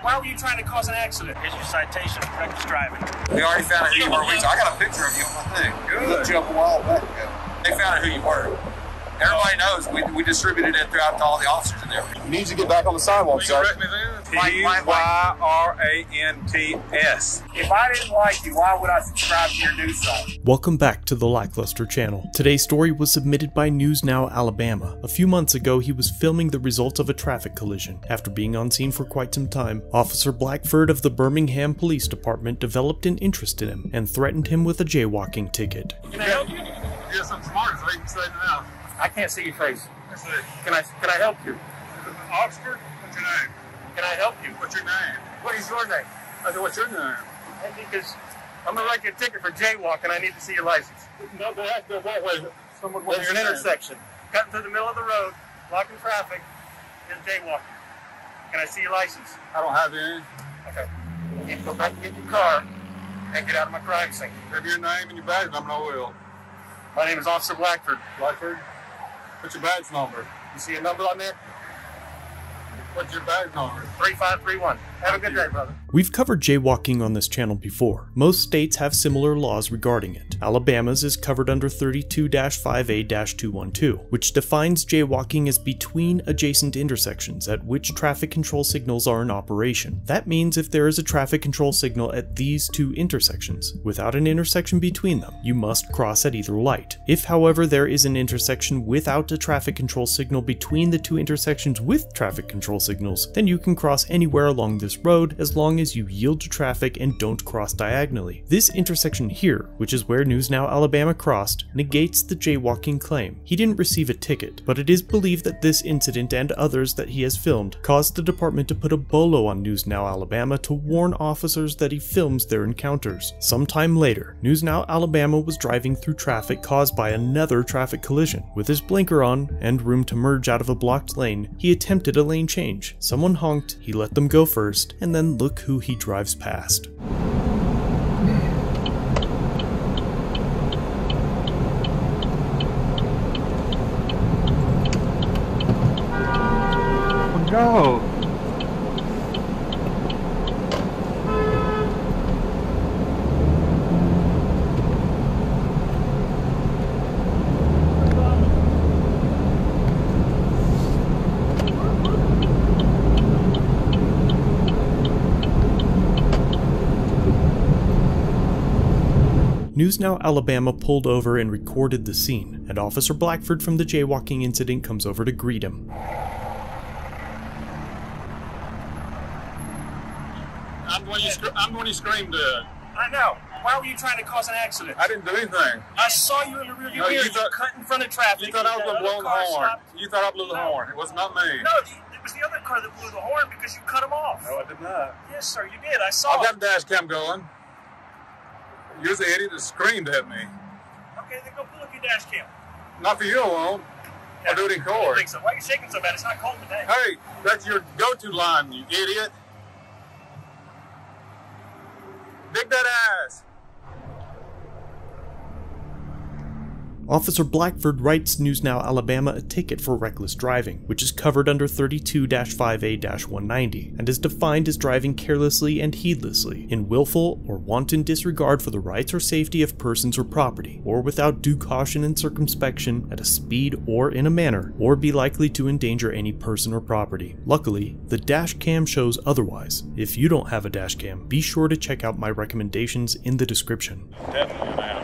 Why were you trying to cause an accident? Here's your citation for reckless driving. We already found out who you were. I got a picture of you on my thing. Good. Looked you up a while back ago. They found out who you were. Everybody knows. We distributed it throughout to all the officers in there. You need to get back on the sidewalk, sir. Keirantibbits. If I didn't like you, why would I subscribe to your news site? Welcome back to the Lackluster channel. Today's story was submitted by News Now Alabama. A few months ago, he was filming the results of a traffic collision. After being on scene for quite some time, Officer Blackford of the Birmingham Police Department developed an interest in him and threatened him with a jaywalking ticket. Can I help you? Yeah, something smart so you can say it now. I can't see your face. Can I help you? Oxford, what's your name? Can I help you? What's your name? What is your name? I said, what's your name? Because I'm gonna write you a ticket for jaywalking. I need to see your license. No, but that's the that way. Someone There's an intersection. Cutting through the middle of the road, blocking traffic, is jaywalking. Can I see your license? I don't have any. Okay. You need to go back and get your car and get out of my crime scene. Have your name and your badge number, I will. My name is Officer Blackford. Blackford? What's your badge number? You see a number on there? What's your badge number? 3531. Have a good day, brother. We've covered jaywalking on this channel before. Most states have similar laws regarding it. Alabama's is covered under 32-5A-212, which defines jaywalking as between adjacent intersections at which traffic control signals are in operation. That means if there is a traffic control signal at these two intersections, without an intersection between them, you must cross at either light. If, however, there is an intersection without a traffic control signal between the two intersections with traffic control signals, then you can cross anywhere along this road as long as you yield to traffic and don't cross diagonally. This intersection here, which is where News Now Alabama crossed, negates the jaywalking claim. He didn't receive a ticket, but it is believed that this incident and others that he has filmed caused the department to put a BOLO on News Now Alabama to warn officers that he films their encounters. Sometime later, News Now Alabama was driving through traffic caused by another traffic collision. With his blinker on and room to merge out of a blocked lane, he attempted a lane change. Someone honked, he let them go first, and then look who he drives past. No. News Now Alabama pulled over and recorded the scene, and Officer Blackford from the jaywalking incident comes over to greet him. I'm the one you screamed at. I know. Why were you trying to cause an accident? I didn't do anything. I saw you in the rearview mirror. You cut in front of traffic. You thought I was going to blow the horn. You thought I blew the horn. It was not me. No, it was the other car that blew the horn because you cut him off. No, I did not. Yes, sir, you did. I saw I've got the dash cam going. You're the idiot that screamed at me. Okay, then go pull up your dash cam. Not for you alone. I'll do it in I court. think so. Why are you shaking so bad? It's not cold today. Hey, that's your go-to line, you idiot. Big that ass. Officer Blackford writes News Now Alabama a ticket for reckless driving, which is covered under 32-5A-190, and is defined as driving carelessly and heedlessly, in willful or wanton disregard for the rights or safety of persons or property, or without due caution and circumspection, at a speed or in a manner, or be likely to endanger any person or property. Luckily, the dash cam shows otherwise. If you don't have a dash cam, be sure to check out my recommendations in the description. Definitely gonna have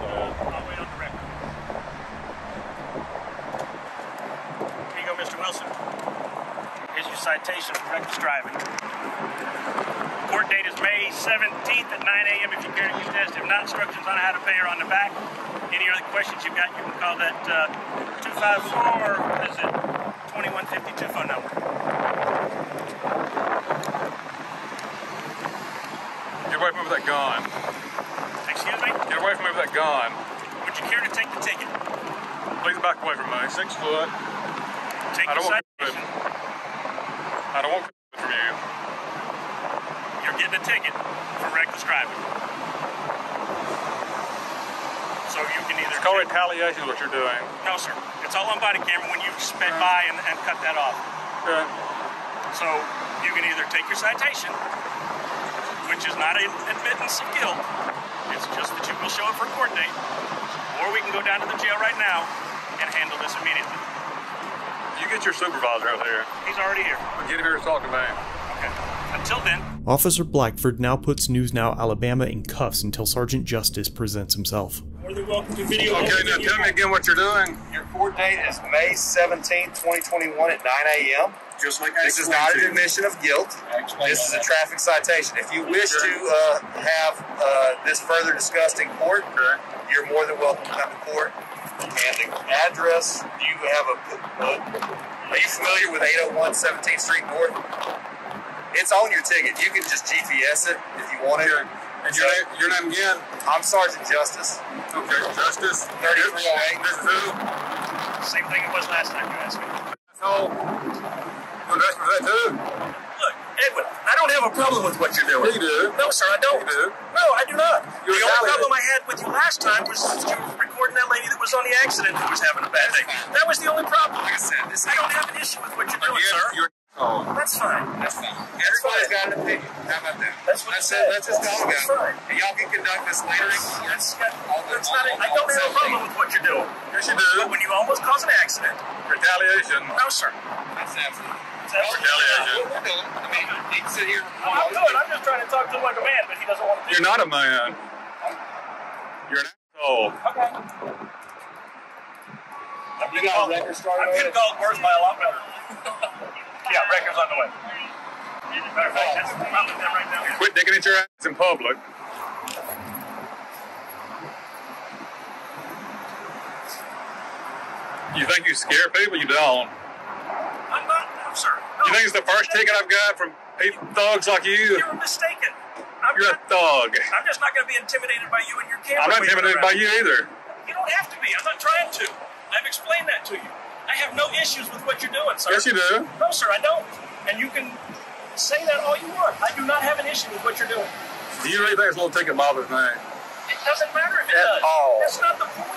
citation for reckless driving. Court date is May 17th at 9 a.m. if you care to use this. If not, instructions on how to pay are on the back. Any other questions you've got, you can call that 254-2152 phone number. Get away from me with that gun. Excuse me? Get away from me with that gun. Would you care to take the ticket? Please back away from me. 6 foot. Take the citation. I don't want from you. You're getting a ticket for reckless driving. So you can either... It's called retaliation is what you're doing. No, sir. It's all on body camera when you sped by and cut that off. Okay. So You can either take your citation, which is not an admittance of guilt, it's just that you will show up for a court date, or we can go down to the jail right now and handle this immediately. You get your supervisor out here. He's already here. Get him here to talk to me. Okay. Until then. Officer Blackford now puts News Now Alabama in cuffs until Sergeant Justice presents himself. More than welcome to video. Okay, now tell me again what you're doing. Your court date is May 17th, 2021 at 9 a.m. Just like this is not an admission of guilt. This is a traffic citation. If you wish to have this further discussed in court, you're more than welcome to come to court. And the address, do you have are you familiar with 801 17th Street North? It's on your ticket. You can just GPS it if you want it. And your name again? I'm Sergeant Justice. Okay, Justice. 3308. This is who? Same thing it was last time you asked me. So, you're dressed for that too? Look, Edwin, I don't have a problem with what you're doing. You do. No, sir, I don't. You do. No, I do not. You're the only problem I had with you last time was you were recording that lady that was on the accident who was having a bad day. That was the only problem. Like I said, I don't have an issue with what you're doing, sir. That's fine. That's fine. Everybody's got an opinion. How about that? That's what That's it. That's just all That's go. fine. And y'all can conduct this later in court. I don't have a problem with what you're doing. Yes, you do. But when you almost cause an accident. Retaliation. No, sir. That's absolutely. Retaliation. I mean, he can sit here. I'm good. I'm just trying to talk to him like a man, but he doesn't want to do it. You're not a man. You're an asshole. Okay. You got a record started? I'm getting called words by a lot better. Yeah, record's on the way. Matter of fact, that's probably them right down here. Quit digging at your ass in public. You think you scare people? You don't. I'm not, no, sir. No. You think it's the first ticket I've got from thugs like you? You're mistaken. You're a thug. I'm just not going to be intimidated by you and your camera. I'm not intimidated by you either. You don't have to be. I'm not trying to. I've explained that to you. I have no issues with what you're doing, sir. Yes, you do. No, sir, I don't. And you can say that all you want. I do not have an issue with what you're doing. Do you really think this little ticket bothers me? It doesn't matter if it does. all. That's not the point.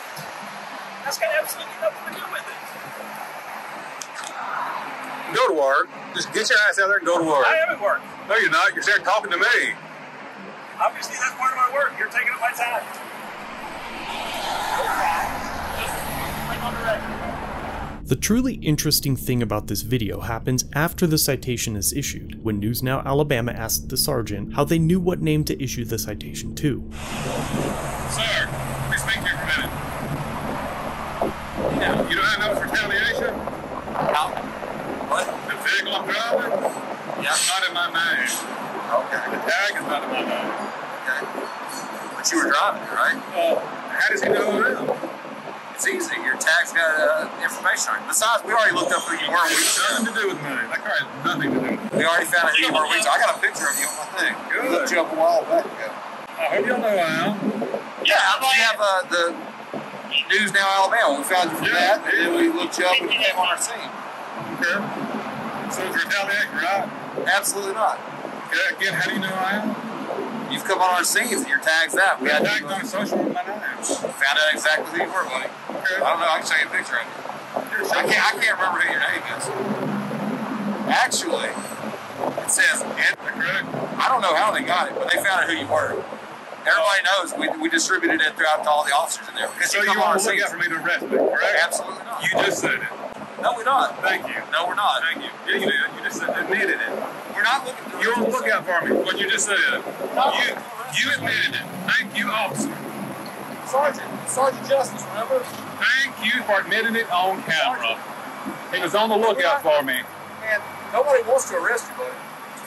That's got absolutely nothing to do with it. Go to work. Just get your ass out there and go to work. I am at work. No, you're not. You're there talking to me. Obviously, that's part of my work. You're taking up my time. The truly interesting thing about this video happens after the citation is issued, when News Now Alabama asked the sergeant how they knew what name to issue the citation to. Sir, let me speak to you for a minute. Yeah. You know how I know it's retaliation? How? What? The vehicle I'm driving? Yeah. It's not in my name. Okay. The tag is not in my name. Okay. But you were driving it, right? How does he know who I am? It's easy. Your tag's got information on it. Besides, we already looked up who you were. Nothing to do with me. That car has nothing to do with me. We already found out who you were. I got a picture of you on my thing. Good. We looked you up a while back ago. I hope y'all know who I am. Yeah, we have the News Now Alabama. We found you from that, and then we looked you up and you came on our scene. Okay. So it's retaliation, right? Absolutely not. Okay, again, how do you know who I am? You've come on our scenes and your tag's that. We had tagged on social with my name. Found out exactly who you were, buddy. Okay. I don't know. I can show you a picture of you. I can't remember who your name is. Actually, it says Ed. I don't know how they got it, but they found out who you were. Everybody knows we distributed it throughout to all the officers in there. So you want to look out for me to arrest me, correct? Absolutely not. You just said it. No, we're not. Thank you. No, we're not. Thank you. Yeah, you did. You just admitted it. We're not looking to You're on the lookout for me. What you just said. You admitted it. Thank you, officer. Sergeant Justice, remember? Thank you for admitting it on camera. He was on the lookout for me. Man, nobody wants to arrest you, buddy.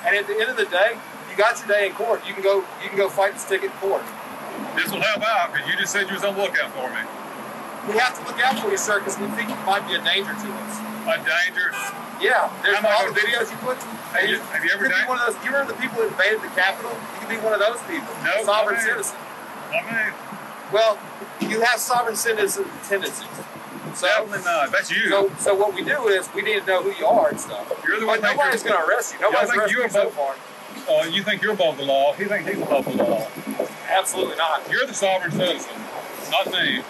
And at the end of the day, you got your day in court. You can go fight this ticket in court. This will help out because you just said you was on the lookout for me. We have to look out for you, sir, because we think you might be a danger to us. A danger? Yeah. There's all the videos you put. Have you ever be one of those? You remember the people that invaded the Capitol? You could be one of those people. No. Sovereign citizen. Not me. Well, you have sovereign citizen tendencies. So, definitely not. That's you. So what we do is we need to know who you are and stuff. You're the one. But nobody's going to arrest you. Nobody's arrested you so far. You think you're above the law. He thinks he's above the law. Absolutely not. You're the sovereign citizen, not me.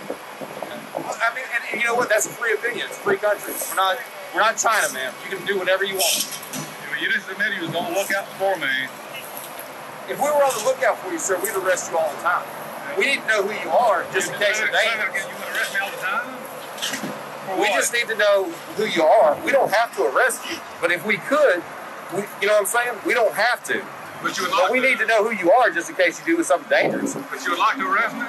I mean, and you know what? That's a free opinion. It's a free country. We're not China, man. You can do whatever you want. Do Well, you just admitted you was going to look out for me. If we were on the lookout for you, sir, we'd arrest you all the time. We need to know who you are, just in case of danger. You want to arrest me all the time? We just need to know who you are. We don't have to arrest you, but if we could, you know what I'm saying? We don't have to. But you would like we need to know who you are, just in case you do something dangerous. But you would like to arrest me?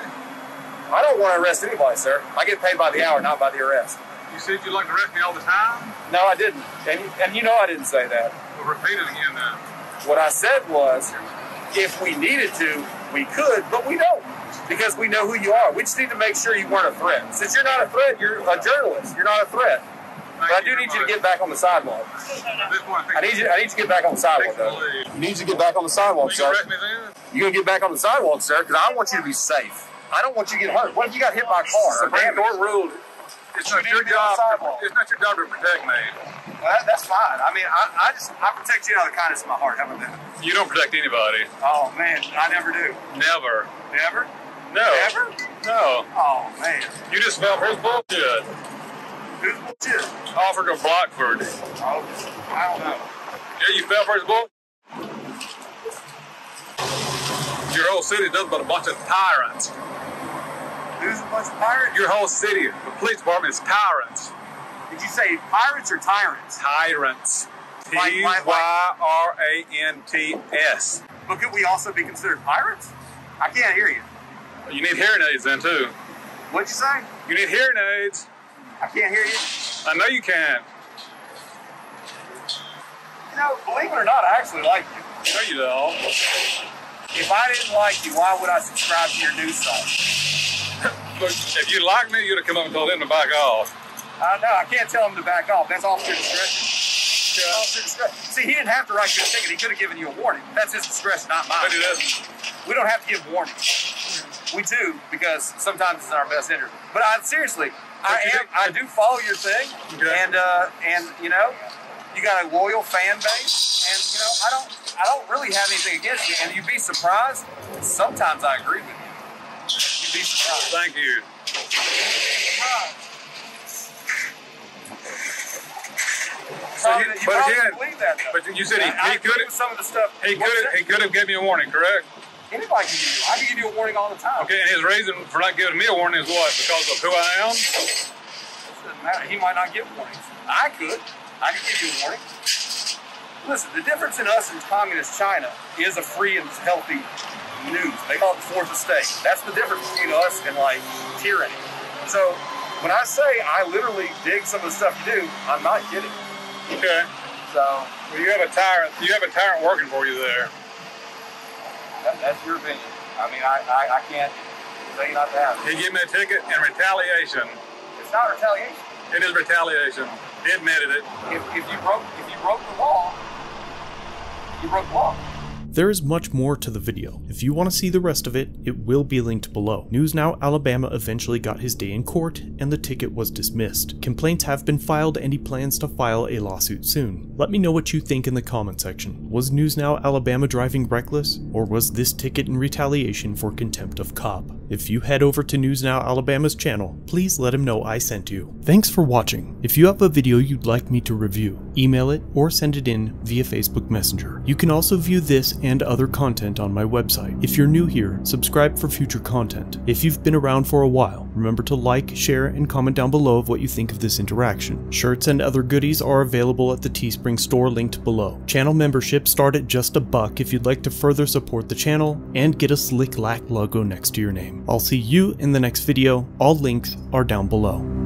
I don't want to arrest anybody, sir. I get paid by the hour, not by the arrest. You said you'd like to arrest me all the time? No, I didn't. And you know I didn't say that. Well, repeat it again then. What I said was, if we needed to, we could, but we don't. Because we know who you are. We just need to make sure you weren't a threat. Since you're not a threat, you're a journalist. You're not a threat. But I do need you to get back on the sidewalk. I need you to get back on the sidewalk, though. You need to get back on the sidewalk, sir. Arrest me then? You're going to get back on the sidewalk, sir, because I want you to be safe. I don't want you to get hurt. What if you got hit by a car? Supreme Court ruled it's not your job. It's not your job to protect me. Well, that's fine. I mean, I protect you out of the kindness of my heart. How about that? You don't protect anybody. Oh man, I never do. Never. Never? No. Never? No. Oh man. You just fell for his bullshit. Who's bullshit? Offered to Blackford. Oh, I don't know. Yeah, you fell for his bullshit. Your whole city does but a bunch of tyrants. Who's a bunch of pirates? Your whole city, the police department is tyrants. Did you say pirates or tyrants? Tyrants. Tyrants. But could we also be considered pirates? I can't hear you. You need hearing aids then too. What'd you say? You need hearing aids. I can't hear you. I know you can. You know, believe it or not, I actually like you. No, you don't. If I didn't like you, why would I subscribe to your news site? But if you like me, you'd have come up and told him to back off. No, I can't tell him to back off. That's officer discretion. Yeah. Officer discretion. See, he didn't have to write you a ticket. He could have given you a warning. That's his discretion, not mine. But he doesn't. We don't have to give warnings. We do, because sometimes it's in our best interest. But seriously, I do follow your thing, okay. And you know, you got a loyal fan base, and you know, I don't really have anything against you. And you'd be surprised. Sometimes I agree with you. You'd be surprised. Thank you. But you said he could have. Some of the stuff. He could have given me a warning, correct? Anybody can give you. I can give you a warning all the time. Okay, and his reason for not giving me a warning is what? Because of who I am? It doesn't matter. He might not give warnings. I could. I could give you a warning. Listen, the difference in us and communist China is a free and healthy news. They call it the fourth estate. That's the difference between us and like tyranny. So when I say I literally dig some of the stuff you do, I'm not kidding. Okay. So well, you have a tyrant. You have a tyrant working for you there. That's your opinion. I mean, I can't say not to have it. He gave me a ticket in retaliation. It's not retaliation. It is retaliation. He admitted it. If you broke the law, you broke the law. There is much more to the video. If you want to see the rest of it, it will be linked below. News Now Alabama eventually got his day in court, and the ticket was dismissed. Complaints have been filed, and he plans to file a lawsuit soon. Let me know what you think in the comment section. Was News Now Alabama driving reckless, or was this ticket in retaliation for contempt of cop? If you head over to News Now Alabama's channel, please let him know I sent you. Thanks for watching. If you have a video you'd like me to review, email it or send it in via Facebook Messenger. You can also view this and other content on my website. If you're new here, subscribe for future content. If you've been around for a while, remember to like, share, and comment down below of what you think of this interaction. Shirts and other goodies are available at the Teespring store linked below. Channel memberships start at just $1 if you'd like to further support the channel and get a slick lack logo next to your name. I'll see you in the next video. All links are down below.